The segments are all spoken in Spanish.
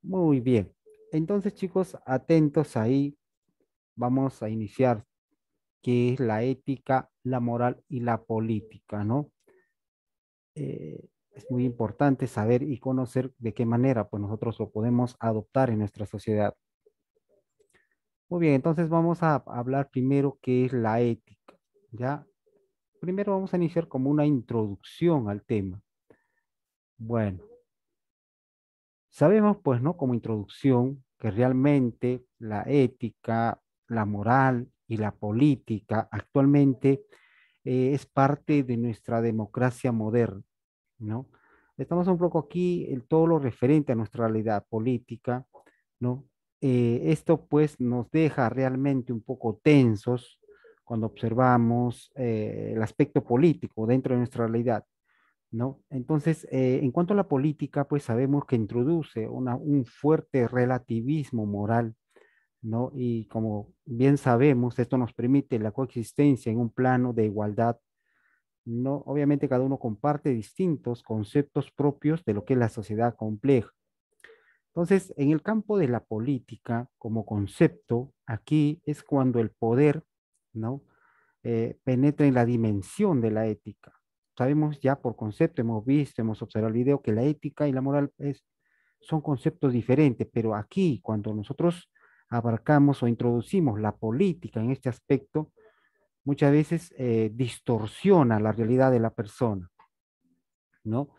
Muy bien. Entonces, chicos, atentos ahí. Vamos a iniciar qué es la ética, la moral y la política, ¿no? Es muy importante saber y conocer de qué manera pues nosotros lo podemos adoptar en nuestra sociedad. Muy bien, entonces vamos a hablar primero qué es la ética, ¿ya? Primero vamos a iniciar como una introducción al tema. Bueno, sabemos pues, ¿no? Como introducción que realmente la ética, la moral y la política actualmente es parte de nuestra democracia moderna, ¿no? Estamos un poco aquí en todo lo referente a nuestra realidad política, ¿no? Esto pues nos deja realmente un poco tensos cuando observamos el aspecto político dentro de nuestra realidad, ¿no? Entonces, en cuanto a la política, pues sabemos que introduce un fuerte relativismo moral, ¿no? Y como bien sabemos, esto nos permite la coexistencia en un plano de igualdad, ¿no? Obviamente cada uno comparte distintos conceptos propios de lo que es la sociedad compleja. Entonces, en el campo de la política como concepto, aquí es cuando el poder, ¿no? Penetra en la dimensión de la ética. Sabemos ya por concepto, hemos visto, hemos observado el video que la ética y la moral son conceptos diferentes, pero aquí cuando nosotros abarcamos o introducimos la política en este aspecto, muchas veces distorsiona la realidad de la persona, ¿no?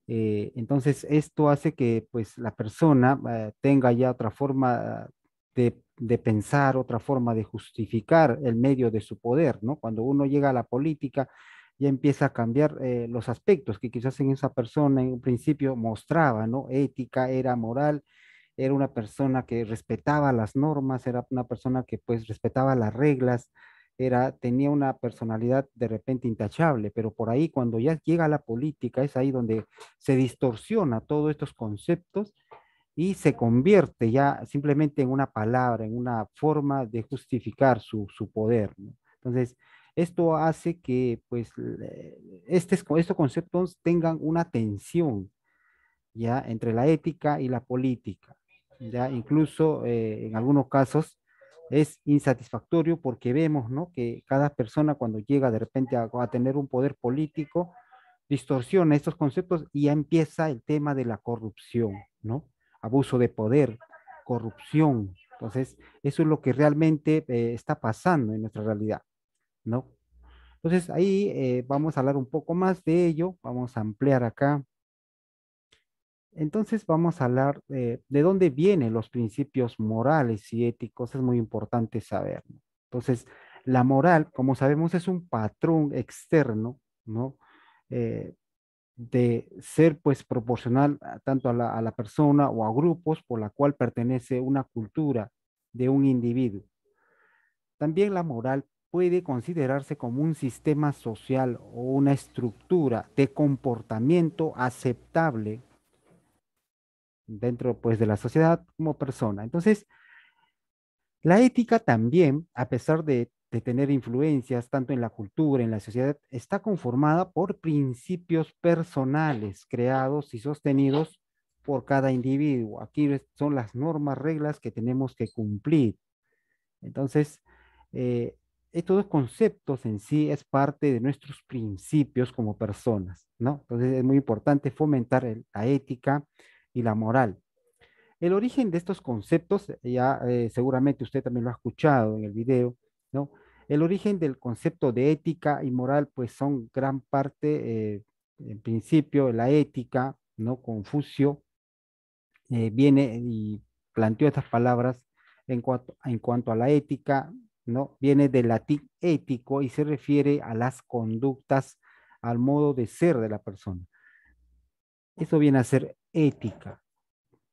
Entonces, esto hace que pues la persona tenga ya otra forma de pensar, otra forma de justificar el medio de su poder, ¿no? Cuando uno llega a la política, ya empieza a cambiar los aspectos que quizás en esa persona en un principio mostraba, ¿no? Ética, era moral, era una persona que respetaba las normas, era una persona que pues respetaba las reglas, tenía una personalidad de repente intachable, pero por ahí cuando ya llega a la política es ahí donde se distorsiona todos estos conceptos y se convierte ya simplemente en una palabra, en una forma de justificar su poder, ¿no? Entonces, esto hace que pues estos conceptos tengan una tensión ya entre la ética y la política, ya incluso en algunos casos es insatisfactorio porque vemos, ¿no? Que cada persona cuando llega de repente a tener un poder político distorsiona estos conceptos y ya empieza el tema de la corrupción, ¿no? Abuso de poder, corrupción. Entonces, eso es lo que realmente está pasando en nuestra realidad, ¿no? Entonces, ahí vamos a hablar un poco más de ello, vamos a ampliar acá. Entonces vamos a hablar de dónde vienen los principios morales y éticos, es muy importante saber, ¿no? Entonces, la moral, como sabemos, es un patrón externo, ¿no? Eh, de ser pues proporcional tanto a la persona o a grupos por la cual pertenece una cultura de un individuo. También la moral puede considerarse como un sistema social o una estructura de comportamiento aceptable dentro pues de la sociedad como persona. Entonces, la ética también, a pesar de tener influencias tanto en la cultura, en la sociedad, está conformada por principios personales creados y sostenidos por cada individuo. Aquí son las normas, reglas que tenemos que cumplir. Entonces, eh, estos conceptos en sí es parte de nuestros principios como personas, ¿no? Entonces, es muy importante fomentar la ética y la moral. El origen de estos conceptos, ya seguramente usted también lo ha escuchado en el video, ¿no? El origen del concepto de ética y moral, pues son gran parte, en principio, la ética, ¿no? Confucio viene y planteó estas palabras en cuanto a la ética, ¿no? Viene del latín ético y se refiere a las conductas, al modo de ser de la persona. Eso viene a ser ética.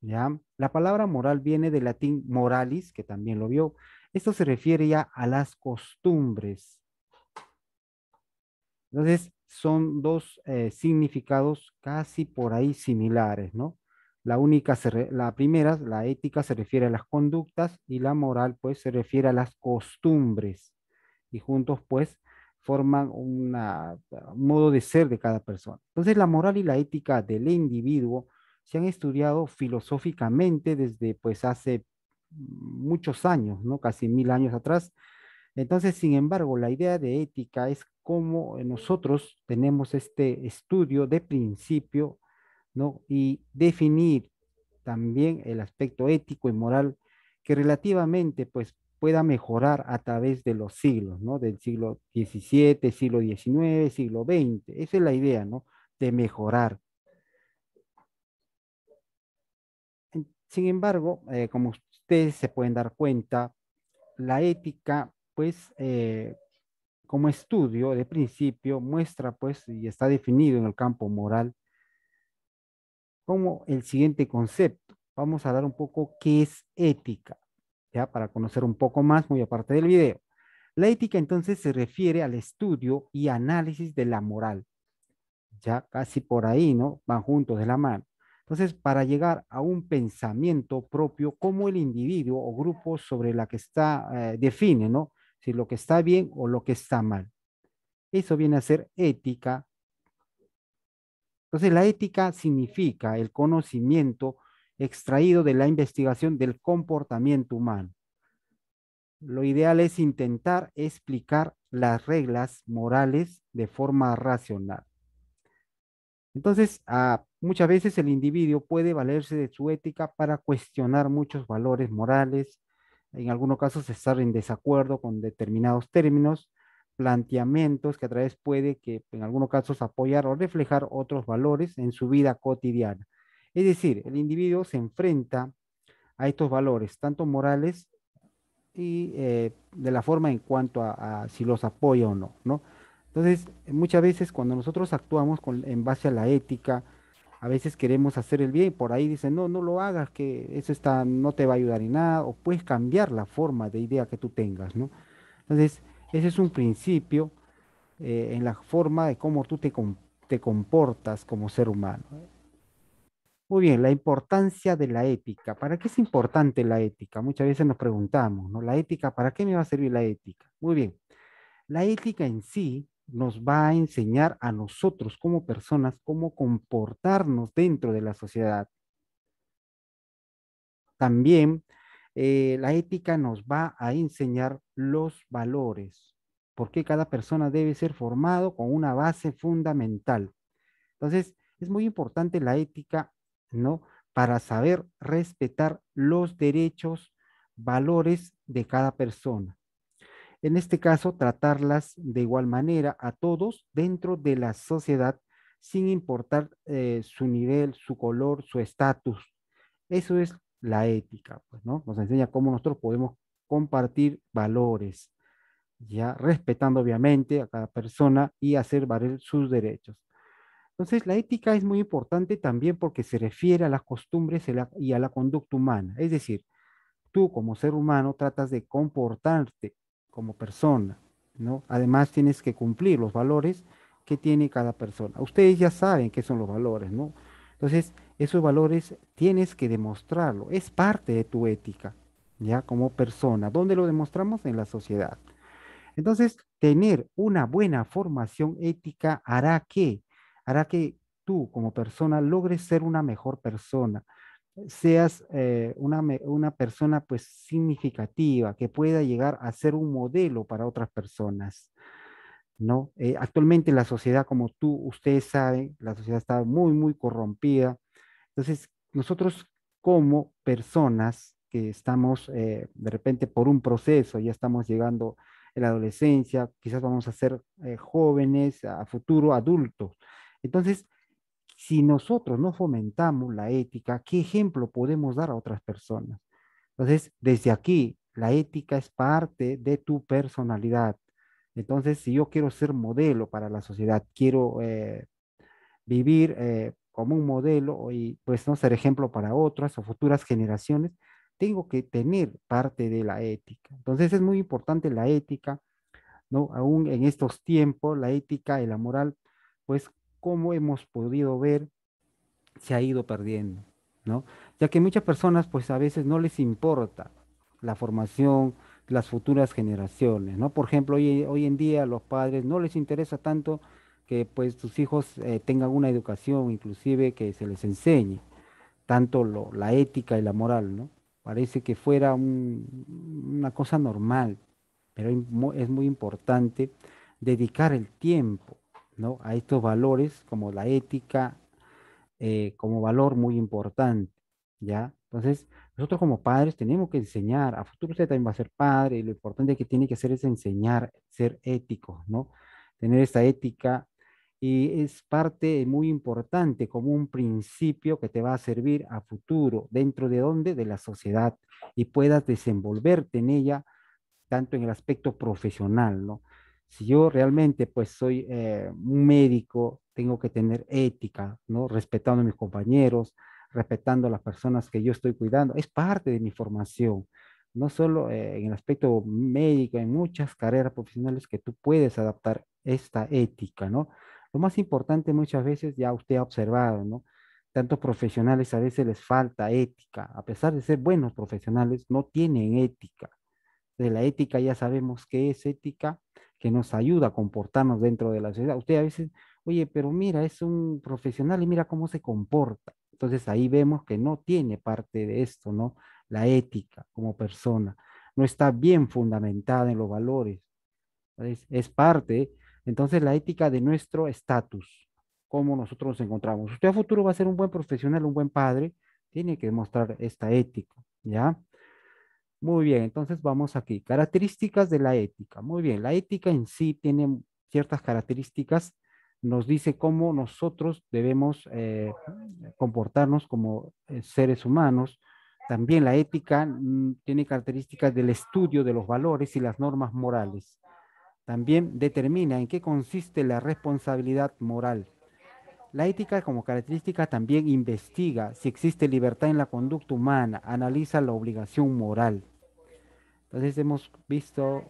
¿Ya? La palabra moral viene del latín moralis, que también lo vio. Esto se refiere ya a las costumbres. Entonces, son dos significados casi por ahí similares, ¿no? La primera, la ética, se refiere a las conductas y la moral, pues, se refiere a las costumbres. Y juntos, pues, forman un modo de ser de cada persona. Entonces, la moral y la ética del individuo se han estudiado filosóficamente desde pues hace muchos años, ¿no? Casi 1000 años atrás. Entonces, sin embargo, la idea de ética es cómo nosotros tenemos este estudio de principio, ¿no? Y definir también el aspecto ético y moral que relativamente pues pueda mejorar a través de los siglos, ¿no? Del siglo XVII, siglo XIX, siglo XX. Esa es la idea, ¿no? De mejorar. Sin embargo, como ustedes se pueden dar cuenta, la ética, pues, como estudio de principio, muestra, pues, y está definido en el campo moral como el siguiente concepto. Vamos a dar un poco qué es ética, ya para conocer un poco más, muy aparte del video. La ética entonces se refiere al estudio y análisis de la moral, ya casi por ahí, ¿no? Van juntos de la mano. Entonces, para llegar a un pensamiento propio, como el individuo o grupo sobre la que está, define, ¿no? Si lo que está bien o lo que está mal. Eso viene a ser ética. Entonces, la ética significa el conocimiento extraído de la investigación del comportamiento humano. Lo ideal es intentar explicar las reglas morales de forma racional. Entonces, muchas veces el individuo puede valerse de su ética para cuestionar muchos valores morales, en algunos casos estar en desacuerdo con determinados términos, planteamientos que a través puede que en algunos casos apoyar o reflejar otros valores en su vida cotidiana. Es decir, el individuo se enfrenta a estos valores, tanto morales y de la forma en cuanto a si los apoya o no, ¿no? Entonces, muchas veces cuando nosotros actuamos en base a la ética, a veces queremos hacer el bien y por ahí dicen, no, no lo hagas, que eso está, no te va a ayudar en nada, o puedes cambiar la forma de idea que tú tengas, ¿no? Entonces, ese es un principio en la forma de cómo tú te comportas como ser humano. Muy bien, la importancia de la ética. ¿Para qué es importante la ética? Muchas veces nos preguntamos, ¿no? La ética, ¿para qué me va a servir la ética? Muy bien, la ética en sí nos va a enseñar a nosotros como personas cómo comportarnos dentro de la sociedad. También la ética nos va a enseñar los valores, porque cada persona debe ser formado con una base fundamental. Entonces, es muy importante la ética, ¿no? Para saber respetar los derechos, valores de cada persona. En este caso, tratarlas de igual manera a todos dentro de la sociedad, sin importar su nivel, su color, su estatus. Eso es la ética, pues, ¿no? Nos enseña cómo nosotros podemos compartir valores, ya respetando obviamente a cada persona y hacer valer sus derechos. Entonces, la ética es muy importante también porque se refiere a las costumbres y a la conducta humana. Es decir, tú como ser humano tratas de comportarte como persona, ¿no? Además, tienes que cumplir los valores que tiene cada persona. Ustedes ya saben qué son los valores, ¿no? Entonces, esos valores tienes que demostrarlo. Es parte de tu ética, ¿ya? Como persona. ¿Dónde lo demostramos? En la sociedad. Entonces, tener una buena formación ética hará que tú como persona logres ser una mejor persona, seas una persona pues significativa, que pueda llegar a ser un modelo para otras personas, ¿no? Actualmente la sociedad, como ustedes saben, la sociedad está muy, muy corrompida. Entonces, nosotros como personas que estamos de repente por un proceso, ya estamos llegando a la adolescencia, quizás vamos a ser jóvenes, a futuro adultos. Entonces, si nosotros no fomentamos la ética, ¿qué ejemplo podemos dar a otras personas? Entonces, desde aquí, la ética es parte de tu personalidad. Entonces, si yo quiero ser modelo para la sociedad, quiero vivir como un modelo y pues no ser ejemplo para otras o futuras generaciones, tengo que tener parte de la ética. Entonces, es muy importante la ética, ¿no? Aún en estos tiempos, la ética y la moral, pues como hemos podido ver, se ha ido perdiendo, ¿no? Ya que muchas personas, pues a veces no les importa la formación de las futuras generaciones, ¿no? Por ejemplo, hoy en día a los padres no les interesa tanto que pues sus hijos tengan una educación, inclusive que se les enseñe. tanto la ética y la moral, ¿no? Parece que fuera una cosa normal, pero es muy importante dedicar el tiempo, ¿no? A estos valores como la ética, como valor muy importante, ¿ya? Entonces, nosotros como padres tenemos que enseñar, a futuro usted también va a ser padre, y lo importante que tiene que hacer es enseñar, ser éticos, ¿no? Tener esta ética y es parte muy importante como un principio que te va a servir a futuro, dentro de dónde, de la sociedad, y puedas desenvolverte en ella tanto en el aspecto profesional, ¿no? Si yo realmente pues soy un médico, tengo que tener ética, ¿no? Respetando a mis compañeros, respetando a las personas que yo estoy cuidando, es parte de mi formación, no solo en el aspecto médico, en muchas carreras profesionales que tú puedes adaptar esta ética, ¿no? Lo más importante muchas veces, ya usted ha observado, ¿no? Tantos profesionales a veces les falta ética, a pesar de ser buenos profesionales, no tienen ética. De la ética ya sabemos qué es ética, que nos ayuda a comportarnos dentro de la sociedad. Usted a veces, oye, pero mira, es un profesional y mira cómo se comporta. Entonces ahí vemos que no tiene parte de esto, ¿no? La ética como persona no está bien fundamentada en los valores. Es parte, entonces, la ética de nuestro estatus, cómo nosotros nos encontramos. Usted a futuro va a ser un buen profesional, un buen padre, tiene que demostrar esta ética, ¿ya? Muy bien, entonces vamos aquí. Características de la ética. Muy bien, la ética en sí tiene ciertas características, nos dice cómo nosotros debemos comportarnos como seres humanos. También la ética tiene características del estudio de los valores y las normas morales. También determina en qué consiste la responsabilidad moral. La ética como característica también investiga si existe libertad en la conducta humana, analiza la obligación moral. Entonces hemos visto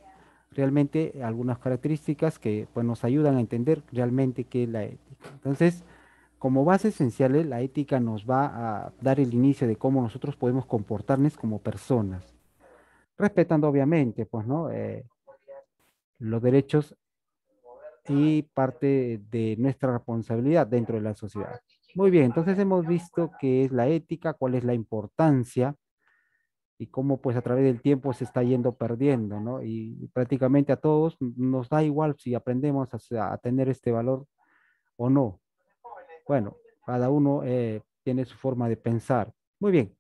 realmente algunas características que pues, nos ayudan a entender realmente qué es la ética. Entonces, como base esencial, la ética nos va a dar el inicio de cómo nosotros podemos comportarnos como personas, respetando obviamente, pues, ¿no? Los derechos y parte de nuestra responsabilidad dentro de la sociedad. Muy bien, entonces hemos visto qué es la ética, cuál es la importancia y cómo pues a través del tiempo se está yendo perdiendo, ¿no? Y prácticamente a todos nos da igual si aprendemos a tener este valor o no. Bueno, cada uno tiene su forma de pensar. Muy bien,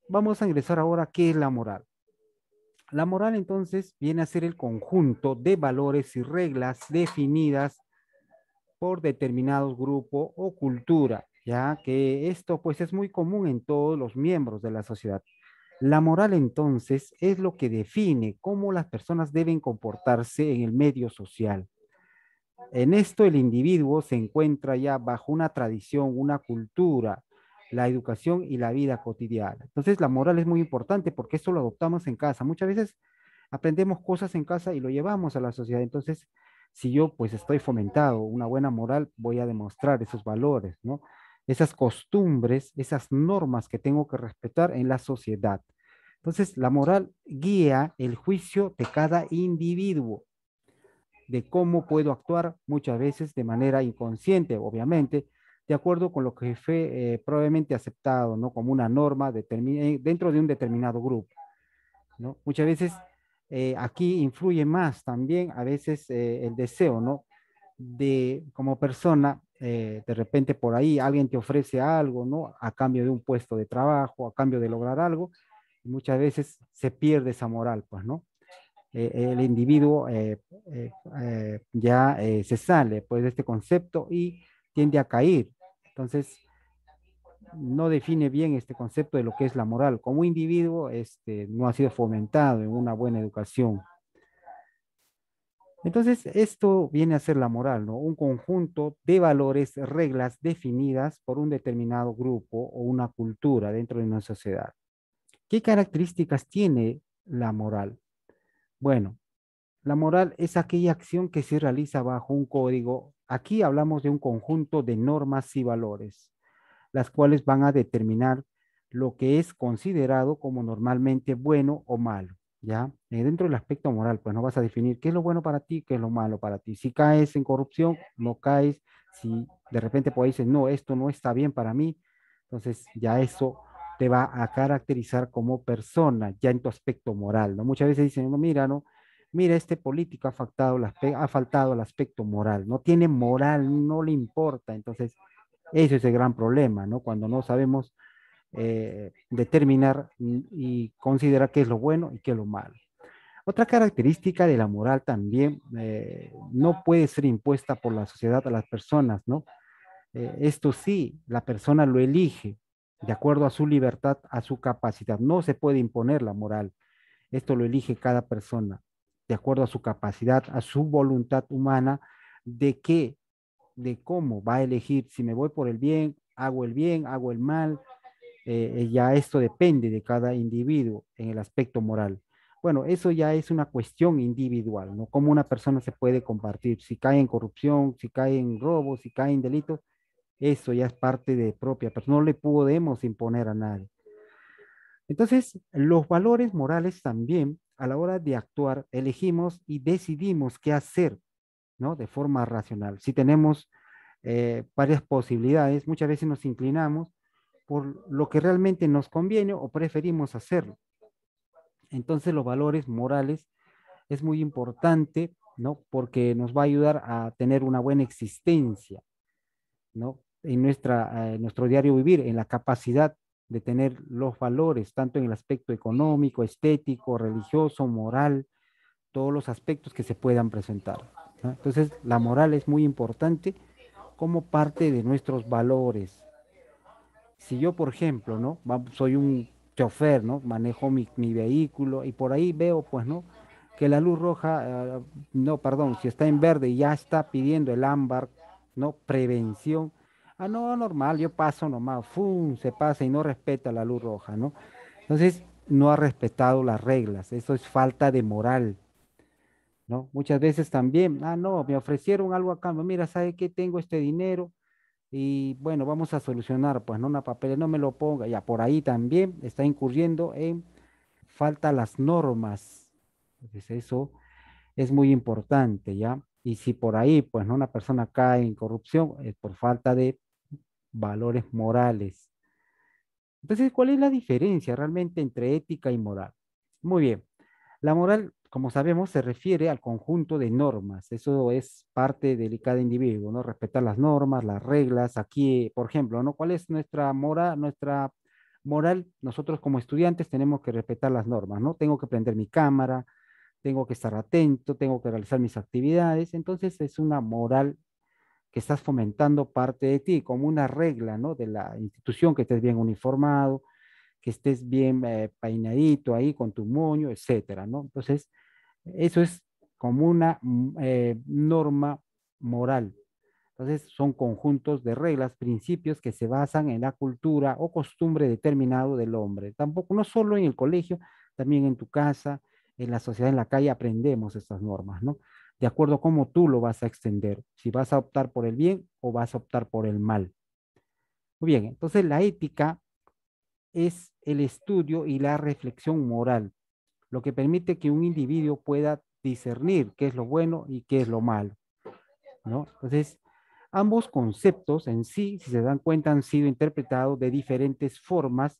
vamos a ingresar ahora a qué es la moral. La moral entonces viene a ser el conjunto de valores y reglas definidas por determinados grupos o cultura, ya que esto pues es muy común en todos los miembros de la sociedad. La moral entonces es lo que define cómo las personas deben comportarse en el medio social. En esto el individuo se encuentra ya bajo una tradición, una cultura, la educación y la vida cotidiana. Entonces la moral es muy importante porque esto lo adoptamos en casa. Muchas veces aprendemos cosas en casa y lo llevamos a la sociedad. Entonces, si yo pues estoy fomentado una buena moral, voy a demostrar esos valores, ¿no? Esas costumbres, esas normas que tengo que respetar en la sociedad. Entonces, la moral guía el juicio de cada individuo de cómo puedo actuar muchas veces de manera inconsciente, obviamente, de acuerdo con lo que fue probablemente aceptado, ¿no? Como una norma dentro de un determinado grupo, ¿no? Muchas veces aquí influye más también a veces el deseo, ¿no? De como persona, de repente por ahí alguien te ofrece algo, ¿no? A cambio de un puesto de trabajo, a cambio de lograr algo, y muchas veces se pierde esa moral, pues, ¿no? El individuo ya se sale pues de este concepto y tiende a caer. Entonces, no define bien este concepto de lo que es la moral. Como individuo, no ha sido fomentado en una buena educación. Entonces, esto viene a ser la moral, ¿no? Un conjunto de valores, reglas definidas por un determinado grupo o una cultura dentro de una sociedad. ¿Qué características tiene la moral? Bueno, la moral es aquella acción que se realiza bajo un código. Aquí hablamos de un conjunto de normas y valores, las cuales van a determinar lo que es considerado como normalmente bueno o malo, ¿ya? Dentro del aspecto moral, pues no vas a definir qué es lo bueno para ti, qué es lo malo para ti. Si caes en corrupción, no caes. Si de repente pues dices, no, esto no está bien para mí, Entonces, ya eso te va a caracterizar como persona, ya en tu aspecto moral, ¿no? Muchas veces dicen, no, mira, no, mira, este político ha faltado el aspecto moral, no tiene moral, no le importa. Entonces, ese es el gran problema, ¿no? Cuando no sabemos determinar y considerar qué es lo bueno y qué es lo malo. Otra característica de la moral también no puede ser impuesta por la sociedad a las personas, ¿no? Esto sí, la persona lo elige de acuerdo a su libertad, a su capacidad. No se puede imponer la moral. Esto lo elige cada persona de acuerdo a su capacidad, a su voluntad humana de qué, de cómo va a elegir. Si me voy por el bien, hago el mal. Ya esto depende de cada individuo en el aspecto moral. Bueno, eso ya es una cuestión individual, ¿no? Cómo una persona se puede compartir, si cae en corrupción, si cae en robo, si cae en delitos, eso ya es parte de propia, pero no le podemos imponer a nadie. Entonces, los valores morales también, a la hora de actuar, elegimos y decidimos qué hacer, ¿no? De forma racional. Si tenemos varias posibilidades, muchas veces nos inclinamos por lo que realmente nos conviene o preferimos hacerlo. Entonces, los valores morales es muy importante, ¿no? Porque nos va a ayudar a tener una buena existencia, ¿no? En nuestro diario vivir, en la capacidad de tener los valores, tanto en el aspecto económico, estético, religioso, moral, todos los aspectos que se puedan presentar, ¿no? Entonces, la moral es muy importante como parte de nuestros valores. Si yo, por ejemplo, ¿no? Soy un chofer, ¿no? Manejo mi vehículo y por ahí veo, pues, ¿no? Que la luz roja, no, perdón, si está en verde y ya está pidiendo el ámbar, ¿no? Prevención. Ah, no, normal, yo paso nomás, ¡fum! Se pasa y no respeta la luz roja, ¿no? Entonces, no ha respetado las reglas, eso es falta de moral, ¿no? Muchas veces también, ah, no, me ofrecieron algo a cambio, mira, ¿sabe qué? Tengo este dinero y bueno, vamos a solucionar, pues no una papel, no me lo ponga, ya por ahí también está incurriendo en falta las normas. Entonces eso es muy importante, ¿ya? Y si por ahí, pues no una persona cae en corrupción, es por falta de valores morales. Entonces, ¿cuál es la diferencia realmente entre ética y moral? Muy bien. La moral, como sabemos, se refiere al conjunto de normas. Eso es parte de cada individuo, ¿no? Respetar las normas, las reglas. Aquí, por ejemplo, ¿no? ¿Cuál es nuestra moral? Nuestra moral, nosotros como estudiantes tenemos que respetar las normas, ¿no? Tengo que prender mi cámara, tengo que estar atento, tengo que realizar mis actividades. Entonces, es una moral que estás fomentando parte de ti, como una regla, ¿no? De la institución, que estés bien uniformado, que estés bien peinadito ahí con tu moño, etcétera, ¿no? Entonces, eso es como una norma moral. Entonces, son conjuntos de reglas, principios que se basan en la cultura o costumbre determinado del hombre. Tampoco, no solo en el colegio, también en tu casa, en la sociedad, en la calle, aprendemos estas normas, ¿no? De acuerdo a cómo tú lo vas a extender, si vas a optar por el bien o vas a optar por el mal. Muy bien, entonces la ética es el estudio y la reflexión moral, lo que permite que un individuo pueda discernir qué es lo bueno y qué es lo malo, ¿no? Entonces, ambos conceptos en sí, si se dan cuenta, han sido interpretados de diferentes formas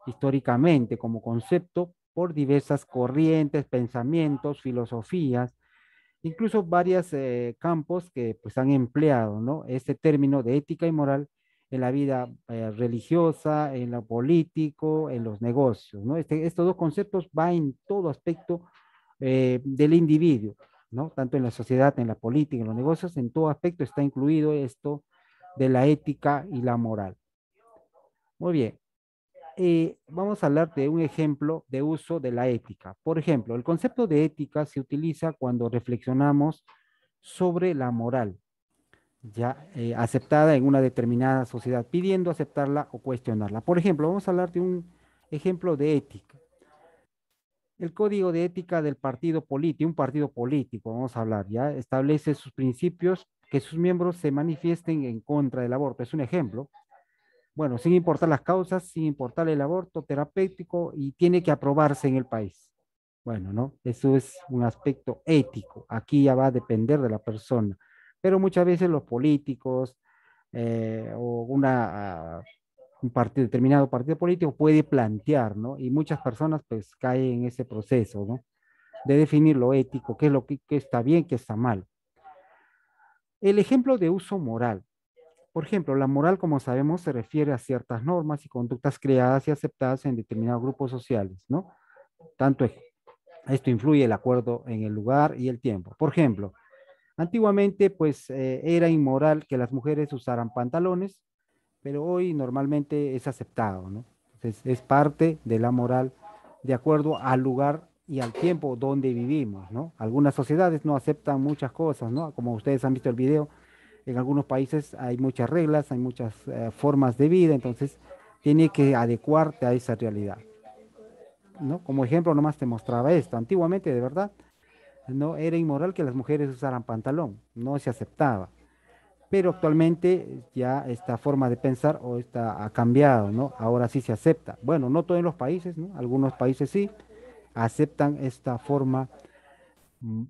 históricamente como concepto por diversas corrientes, pensamientos, filosofías, incluso varios campos que pues han empleado, ¿no? Este término de ética y moral en la vida religiosa, en lo político, en los negocios, ¿no? Estos dos conceptos van en todo aspecto del individuo, ¿no? Tanto en la sociedad, en la política, en los negocios, en todo aspecto está incluido esto de la ética y la moral. Muy bien. Vamos a hablar de un ejemplo de uso de la ética. Por ejemplo, el concepto de ética se utiliza cuando reflexionamos sobre la moral, ya aceptada en una determinada sociedad, pidiendo aceptarla o cuestionarla. Por ejemplo, vamos a hablar de un ejemplo de ética. El código de ética del partido político, un partido político, vamos a hablar, ya establece sus principios, que sus miembros se manifiesten en contra del aborto. Es un ejemplo. Bueno, sin importar las causas, sin importar el aborto terapéutico y tiene que aprobarse en el país. Bueno, ¿no? Eso es un aspecto ético. Aquí ya va a depender de la persona. Pero muchas veces los políticos o una un partido, determinado partido político puede plantear, ¿no? Y muchas personas pues caen en ese proceso, ¿no? De definir lo ético, qué es lo que está bien, qué está mal. El ejemplo de uso moral. Por ejemplo, la moral, como sabemos, se refiere a ciertas normas y conductas creadas y aceptadas en determinados grupos sociales, ¿no? Tanto esto influye el acuerdo en el lugar y el tiempo. Por ejemplo, antiguamente, pues era inmoral que las mujeres usaran pantalones, pero hoy normalmente es aceptado, ¿no? Entonces, es parte de la moral de acuerdo al lugar y al tiempo donde vivimos, ¿no? Algunas sociedades no aceptan muchas cosas, ¿no? Como ustedes han visto el video, en algunos países hay muchas reglas, hay muchas formas de vida, entonces tiene que adecuarte a esa realidad, ¿no? Como ejemplo, nomás te mostraba esto. Antiguamente, de verdad, no era inmoral que las mujeres usaran pantalón, no se aceptaba. Pero actualmente ya esta forma de pensar o esta ha cambiado, ¿no? Ahora sí se acepta. Bueno, no todos los países, ¿no? Algunos países sí aceptan esta forma mm,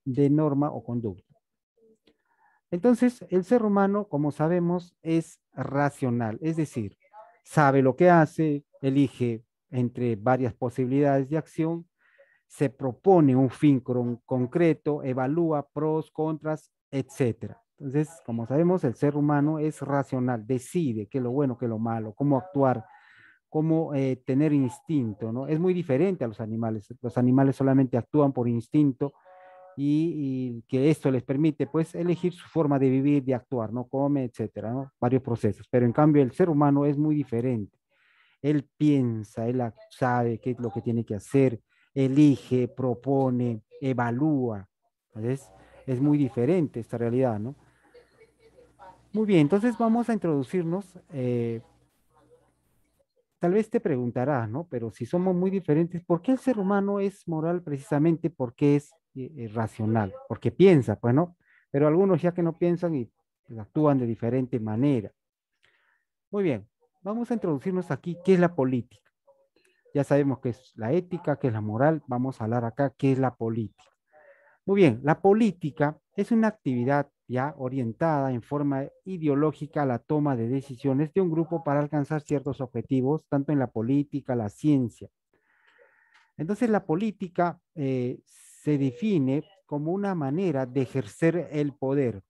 de norma o conducta. Entonces, el ser humano, como sabemos, es racional, es decir, sabe lo que hace, elige entre varias posibilidades de acción, se propone un fin concreto, evalúa pros, contras, etcétera. Entonces, como sabemos, el ser humano es racional, decide qué es lo bueno, qué es lo malo, cómo actuar, cómo tener instinto, ¿no? Es muy diferente a los animales. Los animales solamente actúan por instinto y que esto les permite, pues, elegir su forma de vivir, de actuar, ¿no? Come, etcétera, ¿no? Varios procesos. Pero en cambio, el ser humano es muy diferente. Él piensa, él sabe qué es lo que tiene que hacer, elige, propone, evalúa. Es muy diferente esta realidad, ¿no? Muy bien, entonces vamos a introducirnos. Tal vez te preguntarás, ¿no? Pero si somos muy diferentes, ¿por qué el ser humano es moral precisamente porque es racional? Porque piensa, pues, ¿no? Pero algunos ya que no piensan y pues, actúan de diferente manera. Muy bien, vamos a introducirnos aquí qué es la política. Ya sabemos qué es la ética, qué es la moral. Vamos a hablar acá qué es la política. Muy bien, la política es una actividad ya orientada en forma ideológica a la toma de decisiones de un grupo para alcanzar ciertos objetivos, tanto en la política, la ciencia. Entonces, la política se define como una manera de ejercer el poder,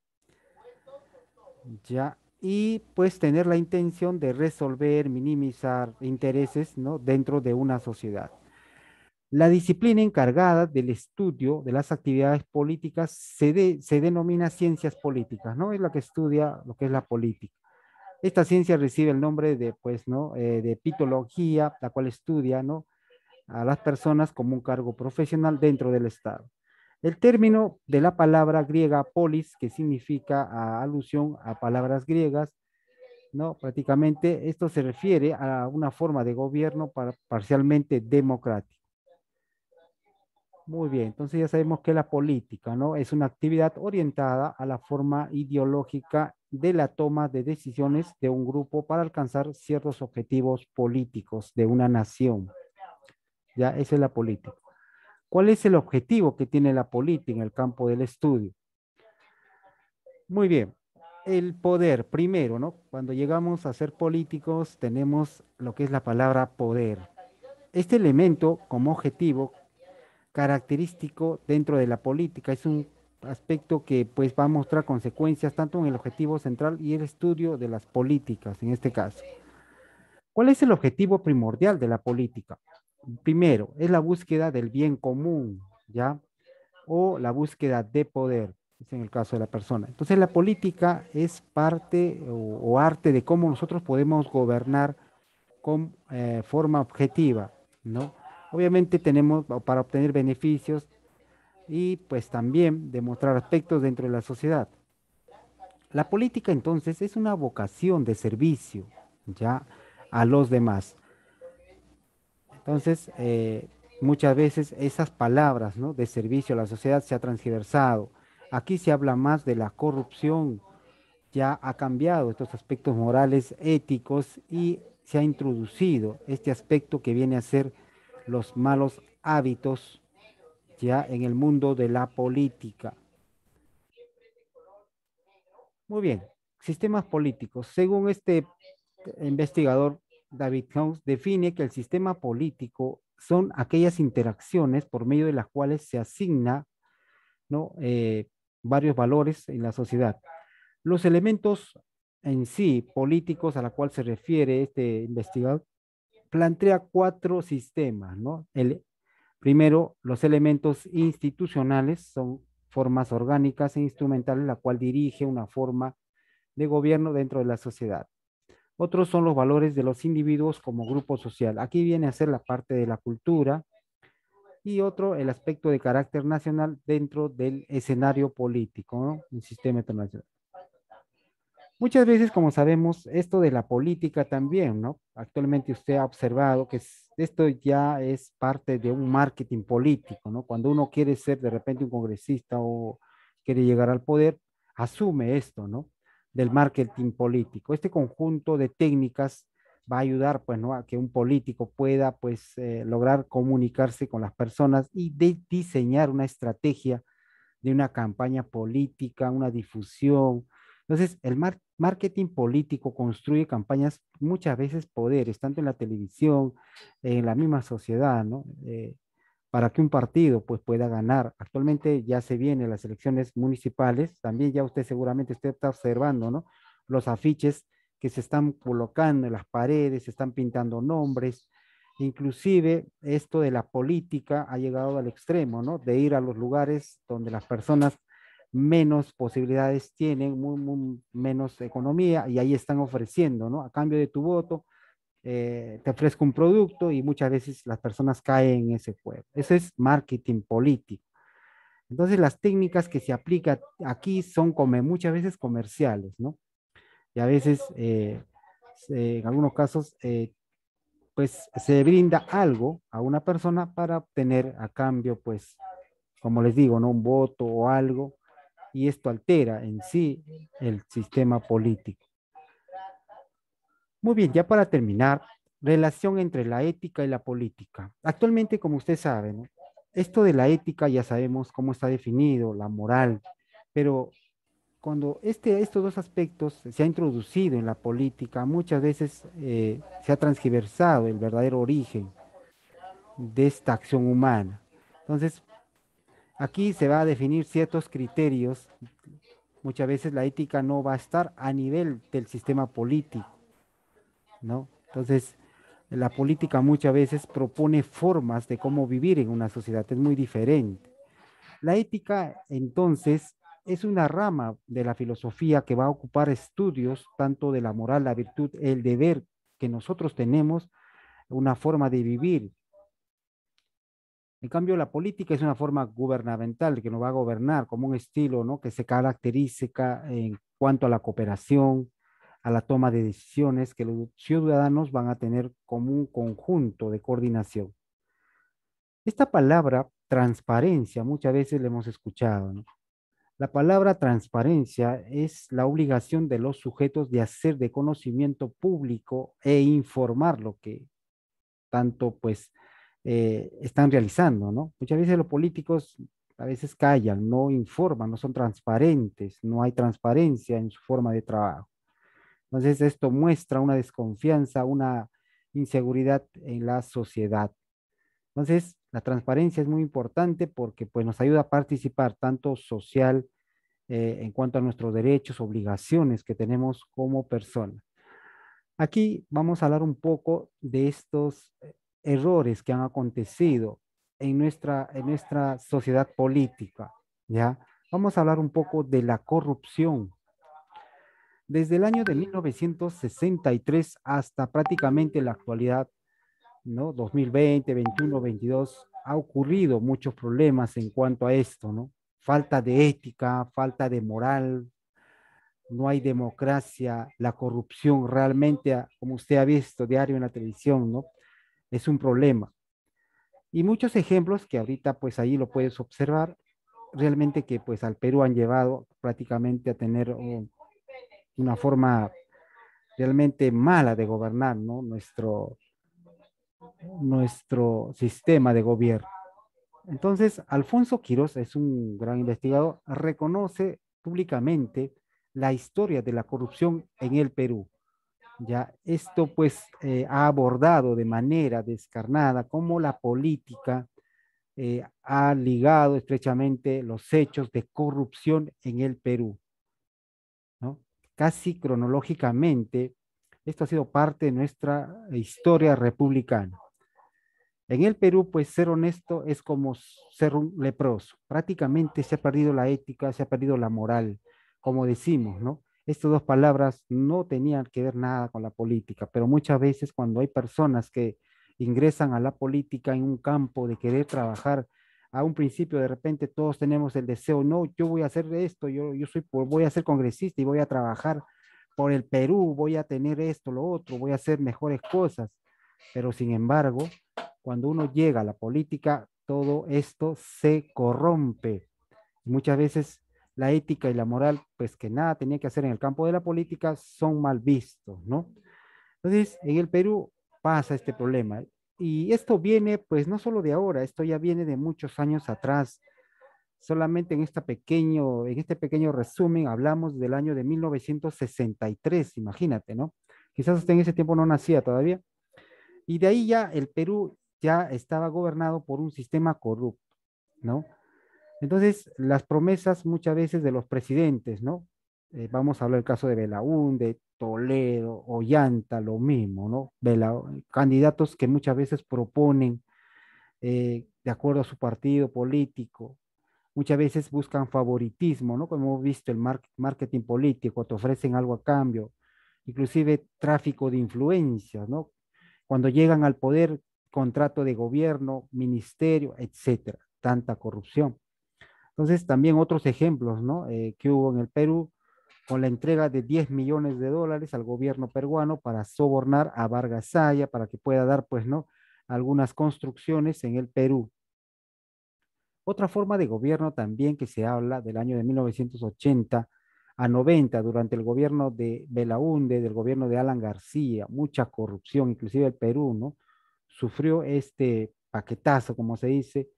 ¿ya? Y pues tener la intención de resolver, minimizar intereses, ¿no? Dentro de una sociedad. La disciplina encargada del estudio de las actividades políticas se denomina ciencias políticas, ¿no? Es la que estudia lo que es la política. Esta ciencia recibe el nombre de, pues, ¿no? De pitología, la cual estudia, ¿no? A las personas como un cargo profesional dentro del Estado. El término de la palabra griega polis, que significa alusión a palabras griegas, ¿no? Prácticamente esto se refiere a una forma de gobierno parcialmente democrática. Muy bien, entonces ya sabemos que la política, ¿no? Es una actividad orientada a la forma ideológica de la toma de decisiones de un grupo para alcanzar ciertos objetivos políticos de una nación. Ya, esa es la política. ¿Cuál es el objetivo que tiene la política en el campo del estudio? Muy bien, el poder, primero, ¿no? Cuando llegamos a ser políticos, tenemos lo que es la palabra poder. Este elemento como objetivo característico dentro de la política. Es un aspecto que pues va a mostrar consecuencias tanto en el objetivo central y el estudio de las políticas en este caso. ¿Cuál es el objetivo primordial de la política? Primero, es la búsqueda del bien común, ¿ya? O la búsqueda de poder, es en el caso de la persona. Entonces la política es parte o arte de cómo nosotros podemos gobernar con forma objetiva, ¿no? Obviamente tenemos para obtener beneficios y pues también demostrar aspectos dentro de la sociedad. La política entonces es una vocación de servicio ya a los demás. Entonces, muchas veces esas palabras, ¿no? De servicio a la sociedad se ha transversado. Aquí se habla más de la corrupción, ya ha cambiado estos aspectos morales, éticos y se ha introducido este aspecto que viene a ser los malos hábitos ya en el mundo de la política. Muy bien. sistemas políticos. Según este investigador, David House define que el sistema político son aquellas interacciones por medio de las cuales se asigna, ¿no? Varios valores en la sociedad. Los elementos en sí políticos a la cual se refiere este investigador plantea cuatro sistemas, ¿no? Primero, los elementos institucionales son formas orgánicas e instrumentales, la cual dirige una forma de gobierno dentro de la sociedad. Otros son los valores de los individuos como grupo social. Aquí viene a ser la parte de la cultura y otro, el aspecto de carácter nacional dentro del escenario político, ¿no? El sistema internacional. Muchas veces, como sabemos, esto de la política también, ¿no? Actualmente usted ha observado que esto ya es parte de un marketing político, ¿no? Cuando uno quiere ser de repente un congresista o quiere llegar al poder, asume esto, ¿no? Del marketing político. Este conjunto de técnicas va a ayudar, pues, ¿no? A que un político pueda, pues, lograr comunicarse con las personas y diseñar una estrategia de una campaña política, una difusión. Entonces, el marketing político construye campañas, muchas veces poderes, tanto en la televisión, en la misma sociedad, ¿no? Para que un partido pues pueda ganar. Actualmente ya se vienen las elecciones municipales, también ya usted está observando, ¿no? Los afiches que se están colocando en las paredes, se están pintando nombres, inclusive esto de la política ha llegado al extremo, ¿no? De ir a los lugares donde las personas menos posibilidades tienen, menos economía, y ahí están ofreciendo, ¿no? A cambio de tu voto, te ofrezco un producto y muchas veces las personas caen en ese juego. Eso es marketing político. Entonces, las técnicas que se aplican aquí son como muchas veces comerciales, ¿no? Y a veces, en algunos casos, pues se brinda algo a una persona para obtener a cambio, pues, como les digo, ¿no? Un voto o algo, y esto altera en sí el sistema político. Muy bien, ya para terminar, relación entre la ética y la política. Actualmente, como usted sabe, ¿no? Esto de la ética ya sabemos cómo está definido, la moral, pero cuando estos dos aspectos se ha introducido en la política, muchas veces se ha transgiversado el verdadero origen de esta acción humana. Entonces, aquí se va a definir ciertos criterios. Muchas veces la ética no va a estar a nivel del sistema político, ¿no? Entonces, la política muchas veces propone formas de cómo vivir en una sociedad, es muy diferente. La ética, entonces, es una rama de la filosofía que va a ocupar estudios tanto de la moral, la virtud, el deber que nosotros tenemos, una forma de vivir. En cambio, la política es una forma gubernamental que nos va a gobernar como un estilo, ¿no? Que se caracteriza en cuanto a la cooperación, a la toma de decisiones que los ciudadanos van a tener como un conjunto de coordinación. Esta palabra transparencia muchas veces la hemos escuchado, ¿no? La palabra transparencia es la obligación de los sujetos de hacer de conocimiento público e informar lo que tanto pues están realizando, ¿no? Muchas veces los políticos a veces callan, no informan, no son transparentes, no hay transparencia en su forma de trabajo. Entonces esto muestra una desconfianza, una inseguridad en la sociedad. Entonces la transparencia es muy importante porque pues nos ayuda a participar tanto social en cuanto a nuestros derechos, obligaciones que tenemos como personas. Aquí vamos a hablar un poco de estos errores que han acontecido en nuestra sociedad política, ¿ya? Vamos a hablar un poco de la corrupción. Desde el año de 1963 hasta prácticamente la actualidad, ¿no? 2020, 21, 22, ha ocurrido muchos problemas en cuanto a esto, ¿no? Falta de ética, falta de moral, no hay democracia, la corrupción realmente, como usted ha visto diario en la televisión, ¿no? Es un problema. Y muchos ejemplos que ahorita pues ahí lo puedes observar, realmente que pues al Perú han llevado prácticamente a tener una forma realmente mala de gobernar, ¿no? Nuestro sistema de gobierno. Entonces, Alfonso Quirós es un gran investigador, reconoce públicamente la historia de la corrupción en el Perú. Ya esto pues ha abordado de manera descarnada cómo la política ha ligado estrechamente los hechos de corrupción en el Perú, ¿no? Casi cronológicamente, esto ha sido parte de nuestra historia republicana. En el Perú, pues ser honesto es como ser un leproso. Prácticamente se ha perdido la ética, se ha perdido la moral, como decimos, ¿no? Estas dos palabras no tenían que ver nada con la política, pero muchas veces cuando hay personas que ingresan a la política en un campo de querer trabajar, a un principio de repente todos tenemos el deseo, no, yo voy a hacer esto, voy a ser congresista y voy a trabajar por el Perú, voy a tener esto, lo otro, voy a hacer mejores cosas, pero sin embargo, cuando uno llega a la política, todo esto se corrompe. Muchas veces la ética y la moral, pues que nada tenía que hacer en el campo de la política, son mal vistos, ¿no? Entonces, en el Perú pasa este problema. Y esto viene, pues, no solo de ahora, esto ya viene de muchos años atrás. Solamente en este pequeño resumen hablamos del año de 1963, imagínate, ¿no? Quizás usted en ese tiempo no nacía todavía. Y de ahí ya el Perú ya estaba gobernado por un sistema corrupto, ¿no? Entonces, las promesas muchas veces de los presidentes, ¿no? Vamos a hablar del caso de Belaúnde, Toledo, Ollanta, lo mismo, ¿no? Candidatos que muchas veces proponen de acuerdo a su partido político, muchas veces buscan favoritismo, ¿no? Como hemos visto el marketing político, te ofrecen algo a cambio, inclusive tráfico de influencias, ¿no? Cuando llegan al poder, contrato de gobierno, ministerio, etcétera, tanta corrupción. Entonces, también otros ejemplos, ¿no? Que hubo en el Perú con la entrega de 10 millones de dólares al gobierno peruano para sobornar a Vargas Saya para que pueda dar, pues, ¿no? Algunas construcciones en el Perú. Otra forma de gobierno también que se habla del año de 1980 a 90, durante el gobierno de Belaúnde, del gobierno de Alan García, mucha corrupción, inclusive el Perú, ¿no? Sufrió este paquetazo, como se dice,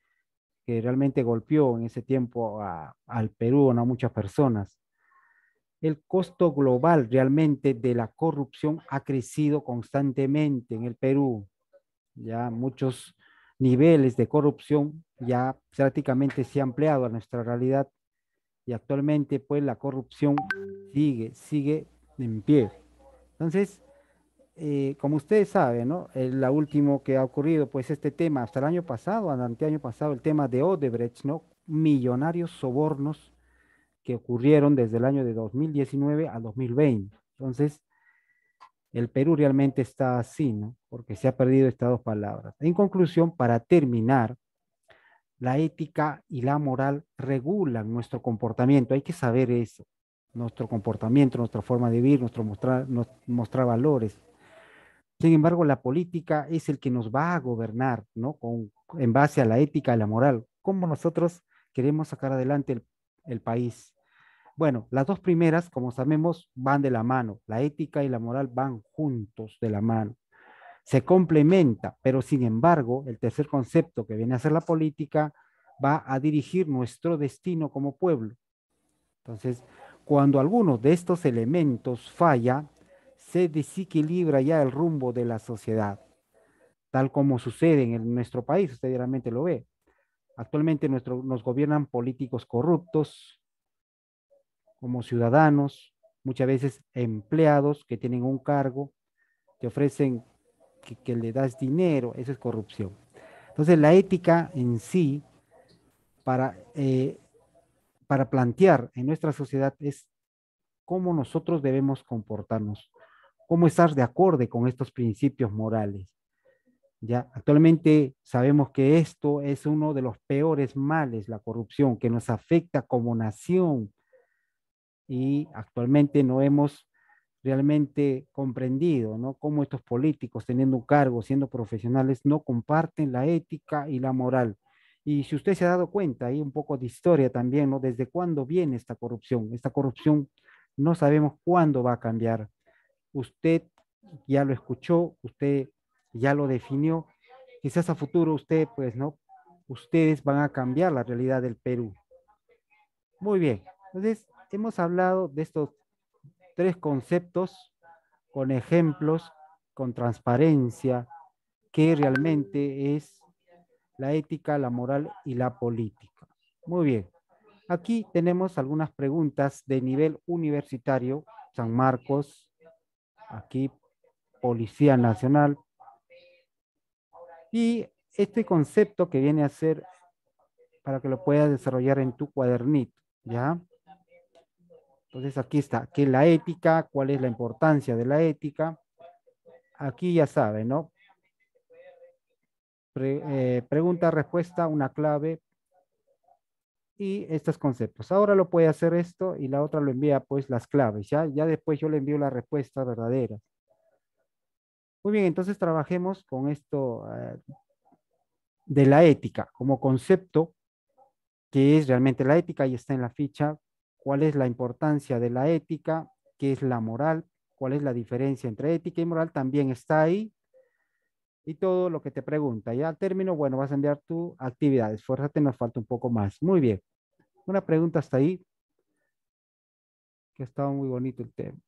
que realmente golpeó en ese tiempo al Perú, ¿no? A muchas personas. El costo global realmente de la corrupción ha crecido constantemente en el Perú. Ya muchos niveles de corrupción ya prácticamente se ha ampliado a nuestra realidad y actualmente pues la corrupción sigue en pie. Entonces, como ustedes saben, ¿no? La último que ha ocurrido, pues este tema, hasta el año pasado, al anteaño pasado, el tema de Odebrecht, ¿no? Millonarios sobornos que ocurrieron desde el año de 2019 a 2020. Entonces, el Perú realmente está así, ¿no? Porque se ha perdido estas dos palabras. En conclusión, para terminar, la ética y la moral regulan nuestro comportamiento. Hay que saber eso, nuestro comportamiento, nuestra forma de vivir, mostrar valores. Sin embargo, la política es el que nos va a gobernar, ¿no? En base a la ética y la moral. ¿Cómo nosotros queremos sacar adelante el país? Bueno, las dos primeras, como sabemos, van de la mano. La ética y la moral van juntos de la mano. Se complementa, pero sin embargo, el tercer concepto que viene a ser la política va a dirigir nuestro destino como pueblo. Entonces, cuando alguno de estos elementos falla, se desequilibra ya el rumbo de la sociedad, tal como sucede en nuestro país, usted realmente lo ve. Actualmente nos gobiernan políticos corruptos como ciudadanos, muchas veces empleados que tienen un cargo, te ofrecen que le das dinero, eso es corrupción. Entonces, la ética en sí, para, eh, para plantear en nuestra sociedad, es cómo nosotros debemos comportarnos, cómo estar de acuerdo con estos principios morales. Ya, actualmente sabemos que esto es uno de los peores males, la corrupción, que nos afecta como nación y actualmente no hemos realmente comprendido, ¿no? Cómo estos políticos, teniendo un cargo, siendo profesionales, no comparten la ética y la moral. Y si usted se ha dado cuenta, hay un poco de historia también, ¿no? ¿Desde cuándo viene esta corrupción? Esta corrupción no sabemos cuándo va a cambiar. Usted ya lo escuchó, usted ya lo definió. Quizás a futuro usted, pues, ¿no? Ustedes van a cambiar la realidad del Perú. Muy bien. Entonces, hemos hablado de estos tres conceptos con ejemplos, con transparencia, qué realmente es la ética, la moral y la política. Muy bien. Aquí tenemos algunas preguntas de nivel universitario, San Marcos, aquí Policía Nacional, y este concepto que viene a ser para que lo puedas desarrollar en tu cuadernito, ¿ya? Entonces aquí está, ¿qué es la ética? ¿Cuál es la importancia de la ética? Aquí ya saben, ¿no? Pregunta, respuesta, una clave y estos conceptos. Ahora lo puede hacer esto y la otra lo envía pues las claves, ¿ya? Ya después yo le envío la respuesta verdadera. Muy bien, entonces trabajemos con esto de la ética como concepto, que es realmente la ética y está en la ficha. ¿Cuál es la importancia de la ética? ¿Qué es la moral? ¿Cuál es la diferencia entre ética y moral? También está ahí y todo lo que te pregunta. Ya al término, bueno, vas a enviar tu actividad. Esfuérzate, nos falta un poco más. Muy bien. Una pregunta hasta ahí, que ha estado muy bonito el tema.